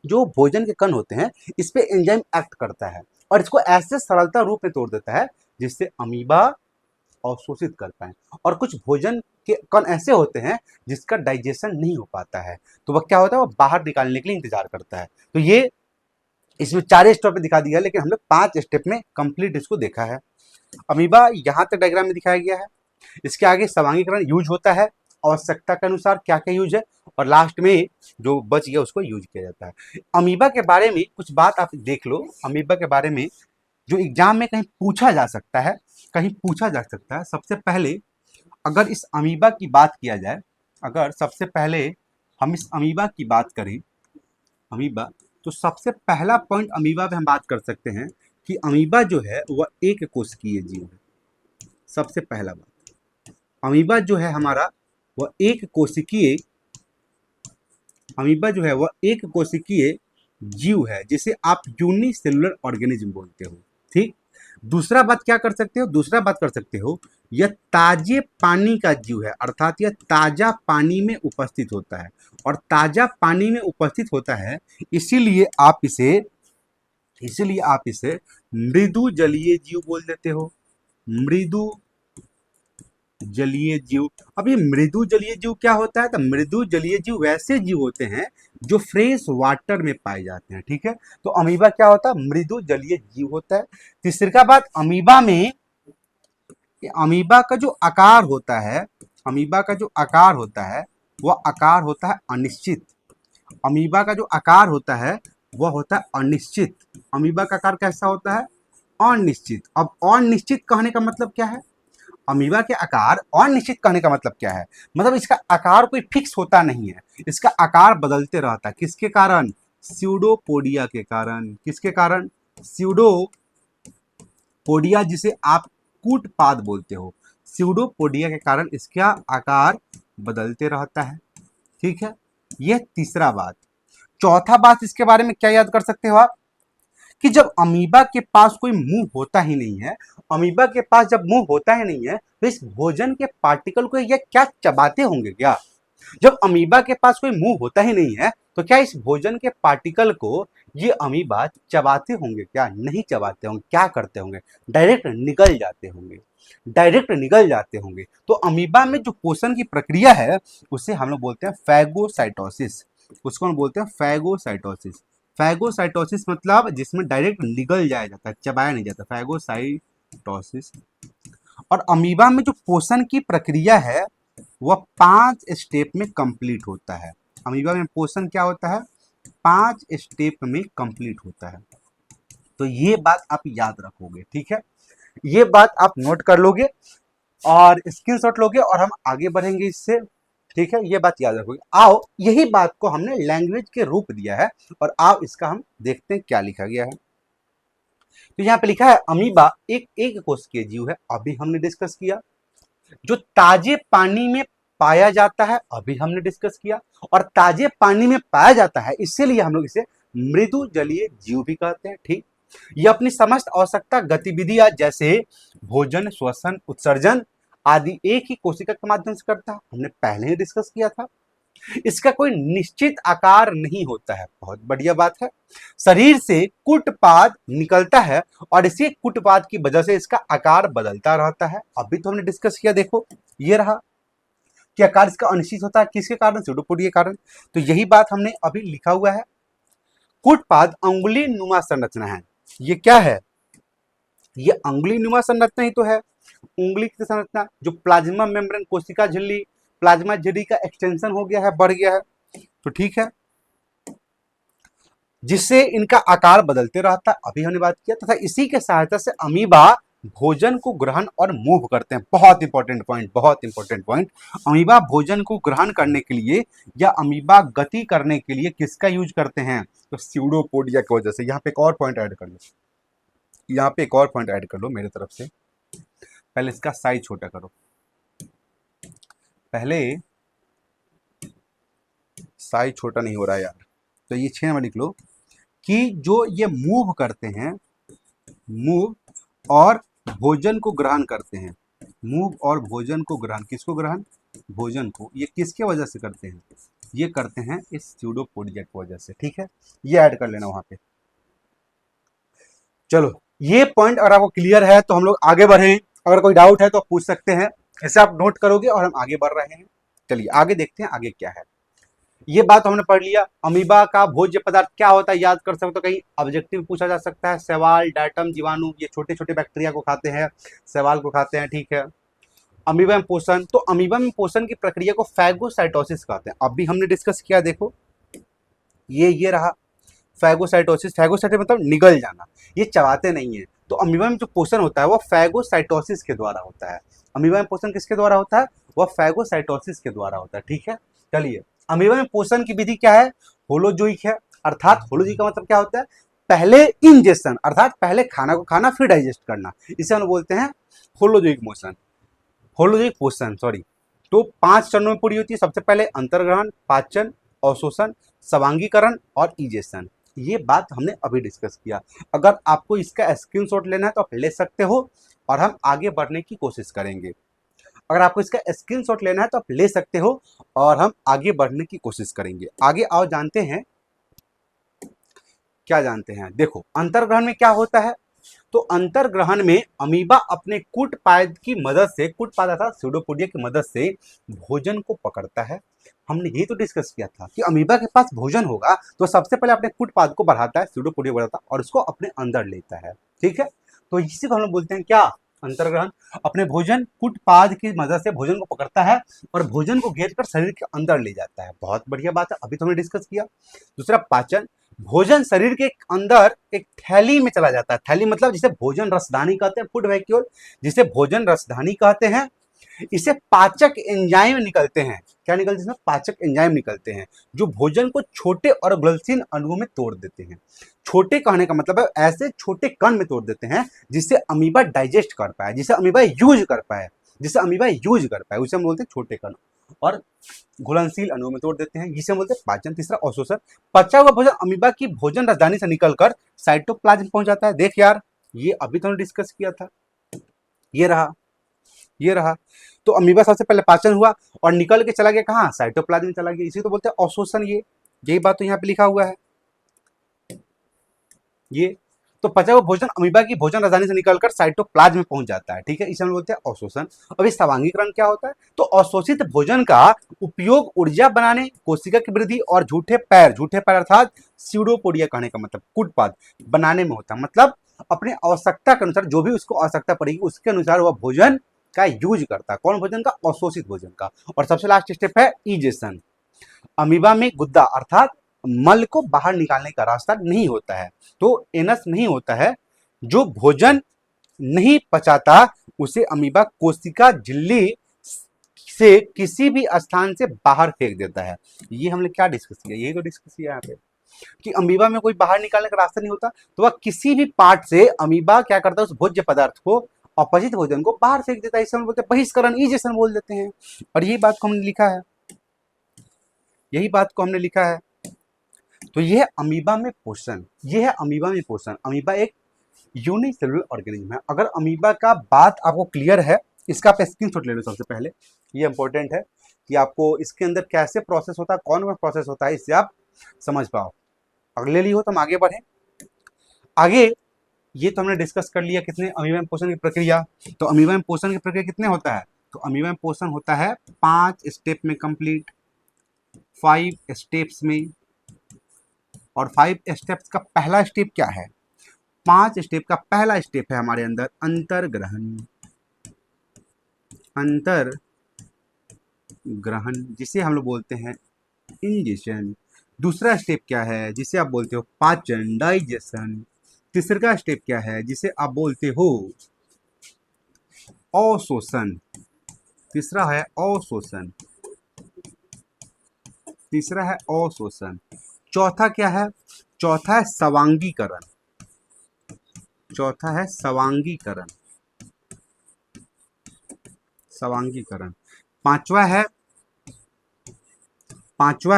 जो भोजन के कण होते हैं, इस पे एंजाइम एक्ट करता है और इसको ऐसे सरलता रूप में तोड़ देता है जिससे अमीबा अवशोषित कर पाए। और कुछ भोजन के कण ऐसे होते हैं जिसका डाइजेशन नहीं हो पाता है, तो वह क्या होता है, वह बाहर निकालने के लिए इंतजार करता है। तो ये इसमें 4 स्टेप में दिखा दिया, लेकिन हम लोग 5 स्टेप में कंप्लीट इसको देखा है। अमीबा यहाँ तक डायग्राम में दिखाया गया है। इसके आगे स्वांगीकरण यूज होता है, आवश्यकता के अनुसार क्या क्या यूज है, और लास्ट में जो बच गया उसको यूज किया जाता है। अमीबा के बारे में कुछ बात आप देख लो। अमीबा के बारे में जो एग्जाम में कहीं पूछा जा सकता है, कहीं पूछा जा सकता है। सबसे पहले अगर इस अमीबा की बात किया जाए, अगर सबसे पहले हम इस अमीबा की बात करें, अमीबा, तो सबसे पहला पॉइंट अमीबा पे हम बात कर सकते हैं कि अमीबा जो है वह एक कोशिकीय जीव है। सबसे पहला बात, अमीबा जो है हमारा वह एक कोशिकीय, अमीबा जो है वह एक कोशिकीय जीव है, जिसे आप यूनिसेलुलर ऑर्गेनिज्म बोलते हो। ठीक। दूसरा बात क्या कर सकते हो, दूसरा बात कर सकते हो, यह ताजे पानी का जीव है, अर्थात यह ताजा पानी में उपस्थित होता है। और ताजा पानी में उपस्थित होता है, इसीलिए आप इसे मृदु जलीय जीव बोल देते हो, मृदु जलीय जीव। अब ये मृदु जलीय जीव क्या होता है, तो मृदु जलीय जीव वैसे जीव होते हैं जो फ्रेश वाटर में पाए जाते हैं। ठीक है, तो अमीबा क्या होता है, मृदु जलीय जीव होता है। तीसरी बात, अमीबा में अमीबा का जो आकार होता है, अमीबा का जो आकार होता है वह आकार होता है अनिश्चित। अमीबा का जो आकार होता है वह होता है अनिश्चित। अमीबा का आकार कैसा होता है, अनिश्चित। अब अनिश्चित कहने का मतलब क्या है, अमीबा के आकार अनिश्चित कहने का मतलब क्या है, मतलब इसका आकार कोई फिक्स होता नहीं है, इसका आकार बदलते रहता है। किसके कारण, स्यूडोपोडिया के कारण। किसके कारण, स्यूडोपोडिया, जिसे आप कूटपाद बोलते हो, स्यूडोपोडिया के कारण इसका आकार बदलते रहता है। ठीक है, यह तीसरा बात। चौथा बात इसके बारे में क्या याद कर सकते हो आप, कि जब अमीबा के पास कोई मुंह होता ही नहीं है, अमीबा के पास जब मुंह होता ही नहीं है, तो इस भोजन के पार्टिकल को ये क्या चबाते होंगे क्या। जब अमीबा के पास कोई मुंह होता ही नहीं है, तो क्या इस भोजन के पार्टिकल को ये अमीबा चबाते होंगे क्या, नहीं चबाते होंगे। क्या करते होंगे, डायरेक्ट निगल जाते होंगे, डायरेक्ट निगल जाते होंगे। तो अमीबा में जो पोषण की प्रक्रिया है उसे हम लोग बोलते हैं फैगोसाइटोसिस, उसको हम बोलते हैं फैगोसाइटोसिस। फैगोसाइटोसिस मतलब जिसमें डायरेक्ट निगल जाया जाता है, चबाया नहीं जाता, फैगोसाइटोसिस। और अमीबा में जो पोषण की प्रक्रिया है वह 5 स्टेप में कंप्लीट होता है। अमीबा में पोषण क्या होता है, 5 स्टेप में कंप्लीट होता है। तो ये बात आप याद रखोगे, ठीक है, ये बात आप नोट कर लोगे और स्क्रीनशॉट लोगे और हम आगे बढ़ेंगे इससे, ठीक है, ये बात याद रखोगे। आओ यही बात को हमने लैंग्वेज के रूप दिया है और आओ इसका हम देखते हैं क्या लिखा गया है। तो यहाँ पे लिखा है अमीबा एक कोशिकीय जीव है, अभी हमने डिस्कस किया। जो ताजे पानी में पाया जाता है, अभी हमने डिस्कस किया। और ताजे पानी में पाया जाता है इसीलिए हम लोग इसे मृदु जलीय जीव भी कहते हैं, ठीक। यह अपनी समस्त आवश्यकता गतिविधियां जैसे भोजन, श्वसन, उत्सर्जन आदि एक ही कोशिका के माध्यम से करता है, हमने पहले ही डिस्कस किया था। इसका कोई निश्चित आकार नहीं होता है, बहुत बढ़िया बात है। शरीर से कुटपाद निकलता है और इसी कुटपाद की वजह से इसका आकार बदलता रहता है, अभी तो हमने डिस्कस किया। देखो ये रहा कि आकार इसका अनिश्चित होता है, किसके कारण? स्यूडोपोडिया के कारण। तो यही बात हमने अभी लिखा हुआ है। कुटपाद अंगुली नुमा संरचना है। ये क्या है? ये अंगुली नुमा संरचना ही तो है, उंगली की संरचना, जो प्लाज्मा मेम्ब्रेन कोशिका झिल्ली, प्लाज्मा झिल्ली का एक्सटेंशन हो गया है, बढ़ गया है, तो ठीक है, जिससे इनका आकार बदलते रहता है, अभी हमने बात किया। तथा इसी के सहायता से अमीबा भोजन को ग्रहण और मूव करते हैं। बहुत इंपॉर्टेंट पॉइंट, बहुत इंपॉर्टेंट पॉइंट। अमीबा भोजन को ग्रहण करने के लिए या अमीबा गति करने के लिए किसका यूज करते हैं? तो स्यूडोपोडिया की वजह से। यहाँ पे एक और पॉइंट ऐड कर लो, यहाँ पे एक और पॉइंट ऐड कर लो मेरे तरफ से। पहले इसका साइज छोटा करो, पहले साइज छोटा नहीं हो रहा है यार, तो ये 6 में लिख लो कि जो ये मूव करते हैं, मूव और भोजन को ग्रहण करते हैं, मूव और भोजन को ग्रहण, किसको ग्रहण? भोजन को। ये किसके वजह से करते हैं? ये करते हैं इस स्यूडोपोडिया की वजह से, ठीक है, ये ऐड कर लेना वहां पे। चलो ये पॉइंट अगर आपको क्लियर है तो हम लोग आगे बढ़ें, अगर कोई डाउट है तो आप पूछ सकते हैं, ऐसे आप नोट करोगे और हम आगे बढ़ रहे हैं। चलिए आगे देखते हैं आगे क्या है। ये बात हमने पढ़ लिया। अमीबा का भोज्य पदार्थ क्या होता है याद कर सकते हो, तो कहीं ऑब्जेक्टिव पूछा जा सकता है। सवाल, डायटम, जीवाणु, ये छोटे छोटे बैक्टीरिया को खाते हैं, सवाल को खाते हैं, ठीक है। अमीबा में पोषण, तो अमीबा में पोषण की प्रक्रिया को फैगोसाइटोसिस कहते हैं, अभी हमने डिस्कस किया। देखो ये रहा फैगोसाइटोसिस। फैगोसाइटोसिस मतलब निगल जाना, ये चबाते नहीं है। तो अमीबा में जो पोषण होता है वो फैगोसाइटोसिस के द्वारा होता है। अमीबा में पोषण किसके द्वारा होता है? वह फैगोसाइटोसिस के द्वारा होता है, ठीक है। चलिए अमीबा में पोषण की विधि क्या है? होलोजोइक है, अर्थात होलोजोइक का मतलब क्या होता है? पहले इंजेक्शन, अर्थात पहले खाना को खाना फिर डाइजेस्ट करना, इसे हम बोलते हैं होलोजोइक मोशन, होलोजोइक पोषण, सॉरी। तो 5 चरणों में पूरी होती है। सबसे पहले अंतर्ग्रहण, पाचन, अवशोषण, स्वांगीकरण और इजेशन। ये बात हमने अभी डिस्कस किया। अगर आपको इसका स्क्रीनशॉट लेना है तो आप ले सकते हो और हम आगे बढ़ने की कोशिश करेंगे। अगर आपको इसका स्क्रीनशॉट लेना है तो आप ले सकते हो और हम आगे बढ़ने की कोशिश करेंगे। आगे आओ जानते हैं क्या जानते हैं। देखो अंतर्ग्रहण में क्या होता है? तो अंतर्ग्रहण में अमीबा अपने कूटपाद की मदद से, कूटपाद अर्थात स्यूडोपोडिया की मदद से भोजन को पकड़ता है। हमने ये तो डिस्कस किया था कि अमीबा के पास भोजन होगा तो सबसे पहले अपने कूटपाद को बढ़ाता है, स्यूडोपोडिया बढ़ाता है और उसको अपने अंदर लेता है, ठीक है। तो इसी को हम लोग बोलते हैं क्या? अंतर्ग्रहण। अपने भोजन कूटपाद की मदद से भोजन को पकड़ता है और भोजन को घेर कर शरीर के अंदर ले जाता है, बहुत बढ़िया बात है, अभी तो हमने डिस्कस किया। दूसरा पाचन, भोजन शरीर के अंदर एक थैली में चला जाता है। थैली मतलब जिसे भोजन रसदानी कहते हैं, फूड वैक्यूल, जिसे भोजन रसदानी कहते हैं। इसे पाचक एंजाइम निकलते हैं। क्या निकलते हैं इसमें? पाचक एंजाइम निकलते हैं, जो भोजन को छोटे और ग्लैल्सिन अणुओं में तोड़ देते हैं। छोटे कहने का मतलब है ऐसे छोटे कण में तोड़ देते हैं जिससे अमीबा डाइजेस्ट कर पाए, जिसे अमीबा यूज कर पाए, जिसे अमीबा यूज कर पाए, उसे हम बोलते हैं छोटे कण। और घुलनशील अणुओं में तोड़ देते हैं, जिसे हम बोलते हैं पाचन। तीसरा अवशोषण, पचा हुआ भोजन अमीबा की भोजन रसदानी से निकलकर साइटोप्लाज्म पहुंच जाता है। देख यार ये अभी तो हमने डिस्कस किया था, ये रहा, ये रहा। तो अमीबा सबसे पहले पाचन हुआ और निकल के चला गया कहाँ? साइटोप्लाज्म में चला गया, इसी तो बोलते हैं अवशोषण। ये यही बात तो यहाँ पे लिखा हुआ है। ये तो पचा हुआ भोजन अमीबा की भोजन रसायन से निकलकर साइटोप्लाज्म में पहुंच जाता है, ठीक है, इसे हम बोलते हैं अवशोषण। अब इस स्वांगीकरण क्या होता है? तो अवशोषित भोजन का उपयोग ऊर्जा बनाने, कोशिका की वृद्धि और झूठे पैर अर्थात स्यूडोपोडिया कहने का मतलब कूटपाद बनाने में होता है। मतलब अपने आवश्यकता के अनुसार, जो भी उसको आवश्यकता पड़ेगी उसके अनुसार वह भोजन का यूज करता है। कौन भोजन का? अवशोषित भोजन का। और सबसे लास्ट स्टेप है इजेशन। अमीबा में गुद्दा अर्थात मल को बाहर निकालने का रास्ता नहीं होता है। तो एनस नहीं होता है। जो भोजन नहीं पचाता उसे अमीबा कोशिका झिल्ली से किसी भी स्थान से बाहर फेंक देता है। ये हमने क्या डिस्कस किया, यही तो डिस्कस किया यहाँ पे कि अमीबा में कोई बाहर निकालने का रास्ता नहीं होता, तो वह किसी भी पार्ट से अमीबा क्या करता है, उस भोज्य पदार्थ को, अपचित भोजन को बाहर फेंक देता है। इसे हम बोलते हैं बहिष्करण, इजेशन बोल देते हैं। और यही बात को हमने लिखा है, यही बात को हमने लिखा है। तो यह है अमीबा में पोषण, यह है अमीबा में पोषण। अमीबा एक यूनिसेलुलर ऑर्गेनिज्म है। अगर अमीबा का बात आपको क्लियर है, इसका आप स्क्रीनशॉट ले लो सबसे पहले, ये इंपॉर्टेंट है कि आपको इसके अंदर कैसे प्रोसेस होता है, कौन कौन प्रोसेस होता है, इससे आप समझ पाओ। अगले लिए हो तो हम आगे बढ़े। आगे ये तो हमने डिस्कस कर लिया कितने अमीबा में पोषण की प्रक्रिया। तो अमीबा में पोषण की प्रक्रिया कितने होता है, तो अमीबा में पोषण होता है 5 स्टेप में कंप्लीट, 5 स्टेप्स में। और 5 स्टेप्स का पहला स्टेप क्या है, 5 स्टेप का पहला स्टेप है हमारे अंदर अंतर्ग्रहण, अंतर्ग्रहण जिसे हम लोग बोलते हैं इंजेशन। दूसरा स्टेप क्या है, जिसे आप बोलते हो पाचन, डाइजेशन। तीसरा स्टेप क्या है, जिसे आप बोलते हो अवशोषण। तीसरा है अवशोषण, तीसरा है अवशोषण। चौथा क्या है, चौथा है स्वांगीकरण, चौथा है स्वांगीकरण, स्वांगीकरण। पांचवा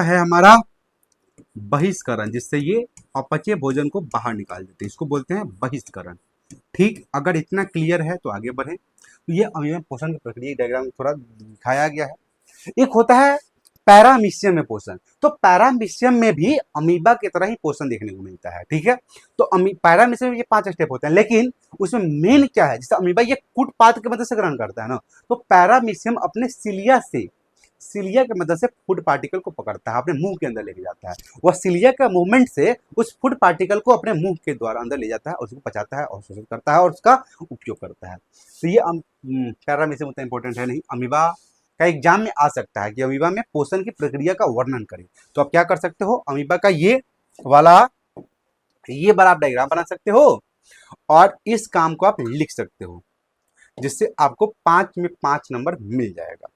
है हमारा बहिष्करण, जिससे ये अपचय भोजन को बाहर निकाल देते हैं, इसको बोलते हैं बहिष्करण। ठीक, अगर इतना क्लियर है तो आगे बढ़े। तो ये अमीबा पोषण की प्रक्रिया डायग्राम थोड़ा दिखाया गया है। एक होता है पैरामीशियम में पोषण। तो पैरामीशियम में भी अमीबा की तरह ही पोषण देखने को मिलता है। ठीक है, तो पैरामीशियम में ये 5 स्टेप होते हैं, लेकिन उसमें मेन क्या है, जैसे अमीबा ये कूट पात की मदद से ग्रहण करता है ना, तो पैरामीशियम अपने सिलिया की मदद से फूड पार्टिकल को पकड़ता है, अपने मुंह के अंदर लेके जाता है। वह सिलिया का मूवमेंट से उस फूड पार्टिकल को अपने मुंह के द्वारा अंदर ले जाता है, उसको पचाता है और शोषण करता है और उसका उपयोग करता है। तो ये पैरामीशियम उतना इंपॉर्टेंट है नहीं। अमीबा का एग्जाम में आ सकता है कि अमीबा में पोषण की प्रक्रिया का वर्णन करें, तो आप क्या कर सकते हो, अमीबा का ये वाला आप डायग्राम बना सकते हो और इस काम को आप लिख सकते हो, जिससे आपको 5 में 5 नंबर मिल जाएगा।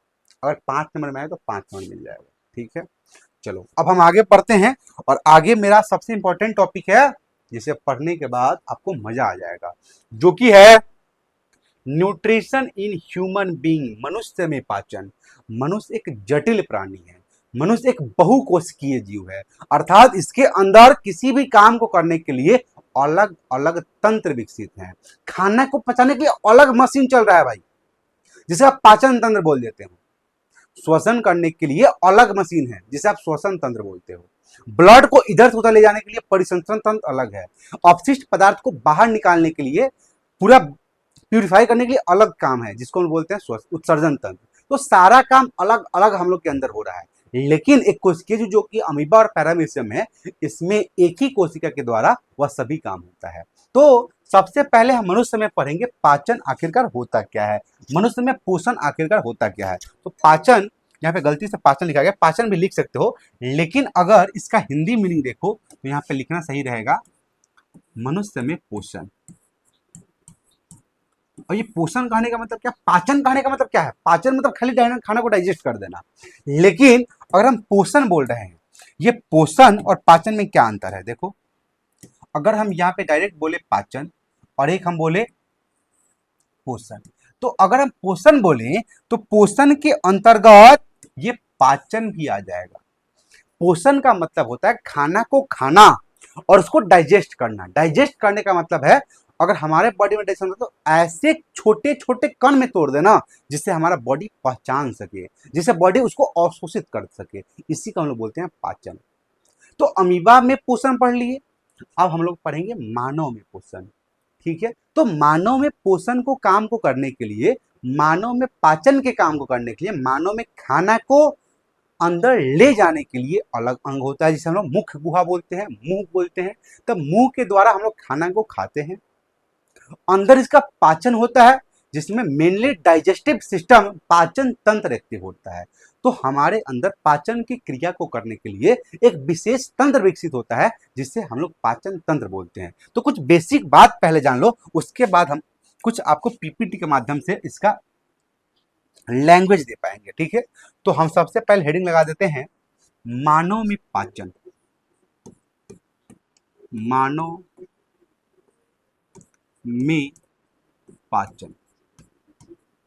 अगर 5 नंबर में आए तो 5 नंबर मिल जाएगा। ठीक है, चलो अब हम आगे पढ़ते हैं। और आगे मेरा सबसे इंपॉर्टेंट टॉपिक है, जिसे पढ़ने के बाद आपको मजा आ जाएगा, जो कि है न्यूट्रिशन इन ह्यूमन बीइंग, मनुष्य में पाचन। मनुष्य एक जटिल प्राणी है, मनुष्य एक बहुकोशिकीय जीव है, अर्थात इसके अंदर किसी भी काम को करने के लिए अलग अलग तंत्र विकसित हैं। खाना को पचाने के लिए अलग मशीन चल रहा है भाई, जिसे आप पाचन तंत्र बोल देते हो। श्वसन करने के लिए अलग मशीन है, जिसे आप श्वसन तंत्र बोलते हो। ब्लड को इधर से उधर ले जाने के लिए परिसंचरण तंत्र अलग है। अपशिष्ट पदार्थ को बाहर निकालने के लिए, पूरा प्यूरिफाई करने के लिए अलग काम है, जिसको हम बोलते हैं उत्सर्जन तंत्र। तो सारा काम अलग अलग हम लोग के अंदर हो रहा है, लेकिन एक कोशिका जो कि अमीबा और पैरामीशियम है, इसमें एक ही कोशिका के द्वारा वह सभी काम होता है। तो सबसे पहले हम मनुष्य में पढ़ेंगे पाचन आखिरकार होता क्या है, मनुष्य में पोषण आखिरकार होता क्या है। तो पाचन, यहाँ पे गलती से पाचन लिखा गया, पाचन भी लिख सकते हो, लेकिन अगर इसका हिंदी मीनिंग देखो तो यहाँ पे लिखना सही रहेगा मनुष्य में पोषण। और ये पोषण कहने का मतलब क्या, पाचन कहने का मतलब क्या है, पाचन मतलब खाली खाना को डाइजेस्ट कर देना। लेकिन अगर हम पोषण बोल रहे हैं, ये पोषण और पाचन में क्या अंतर है देखो। अगर हम यहाँ पे डायरेक्ट बोले पाचन और एक हम बोले पोषण, तो अगर हम पोषण बोले तो पोषण के अंतर्गत ये पाचन भी आ जाएगा। पोषण का मतलब होता है खाना को खाना और उसको डाइजेस्ट करना। डाइजेस्ट करने का मतलब है अगर हमारे बॉडी में डाइजेशन होता है तो ऐसे छोटे छोटे कण में तोड़ देना जिससे हमारा बॉडी पहचान सके, जिससे बॉडी उसको अवशोषित कर सके, इसी को हम लोग बोलते हैं पाचन। तो अमीबा में पोषण पढ़ लिए, अब हम लोग पढ़ेंगे मानव में पोषण। ठीक है, तो मानव में पोषण को काम को करने के लिए, मानव में पाचन के काम को करने के लिए, मानव में खाना को अंदर ले जाने के लिए अलग अंग होता है, जिसे हम लोग मुख गुहा बोलते हैं, मुंह बोलते हैं। तब मुंह के द्वारा हम लोग खाना को खाते हैं। अंदर इसका पाचन होता है, जिसमें मेनली डाइजेस्टिव सिस्टम, पाचन तंत्र एक्टिव होता है। तो हमारे अंदर पाचन की क्रिया को करने के लिए एक विशेष तंत्र विकसित होता है जिसे हम लोग पाचन तंत्र बोलते हैं। तो कुछ बेसिक बात पहले जान लो, उसके बाद हम कुछ आपको पीपीटी के माध्यम से इसका लैंग्वेज दे पाएंगे, ठीक है। तो हम सबसे पहले हेडिंग लगा देते हैं मानव में पाचन। मानव में पाचन,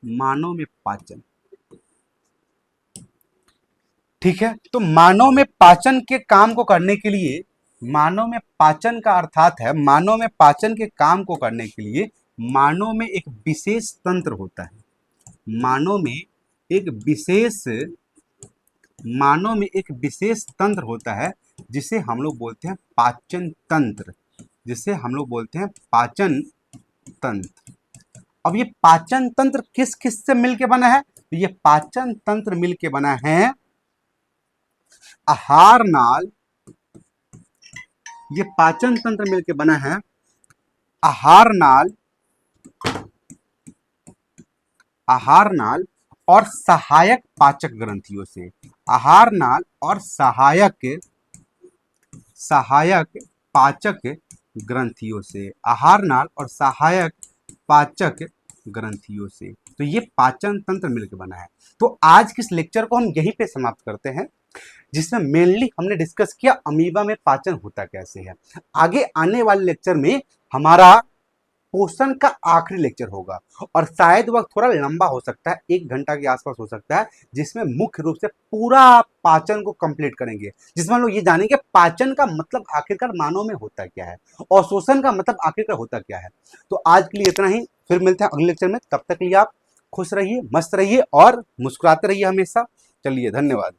मानव में पाचन, ठीक है। तो मानव में पाचन के काम को करने के लिए, मानव में पाचन का अर्थात है मानव में पाचन के काम को करने के लिए मानव में एक विशेष तंत्र होता है। मानव में एक विशेष मानव में एक विशेष तंत्र होता है जिसे हम लोग बोलते हैं पाचन तंत्र, जिसे हम लोग बोलते हैं पाचन तंत्र। अब ये पाचन तंत्र किस किस से मिलके बना है? तो ये पाचन तंत्र मिलके बना है आहार नाल, ये पाचन तंत्र मिलके बना है आहार नाल, आहार नाल और सहायक पाचक ग्रंथियों से। आहार नाल और सहायक पाचक ग्रंथियों से, आहार नाल और सहायक पाचक ग्रंथियों से। तो ये पाचन तंत्र मिलकर बना है। तो आज के इस लेक्चर को हम यहीं पे समाप्त करते हैं, जिसमें मेनली हमने डिस्कस किया अमीबा में पाचन होता कैसे है। आगे आने वाले लेक्चर में हमारा पोषण का आखिरी लेक्चर होगा और शायद वह थोड़ा लंबा हो सकता है, 1 घंटा के आसपास हो सकता है, जिसमें मुख्य रूप से पूरा पाचन को कंप्लीट करेंगे, जिसमें हम लोग ये जानेंगे पाचन का मतलब आखिरकार मानव में होता क्या है और शोषण का मतलब आखिरकार होता क्या है। तो आज के लिए इतना ही, फिर मिलते हैं अगले लेक्चर में। तब तक के लिए आप खुश रहिए, मस्त रहिए और मुस्कुराते रहिए हमेशा। चलिए, धन्यवाद।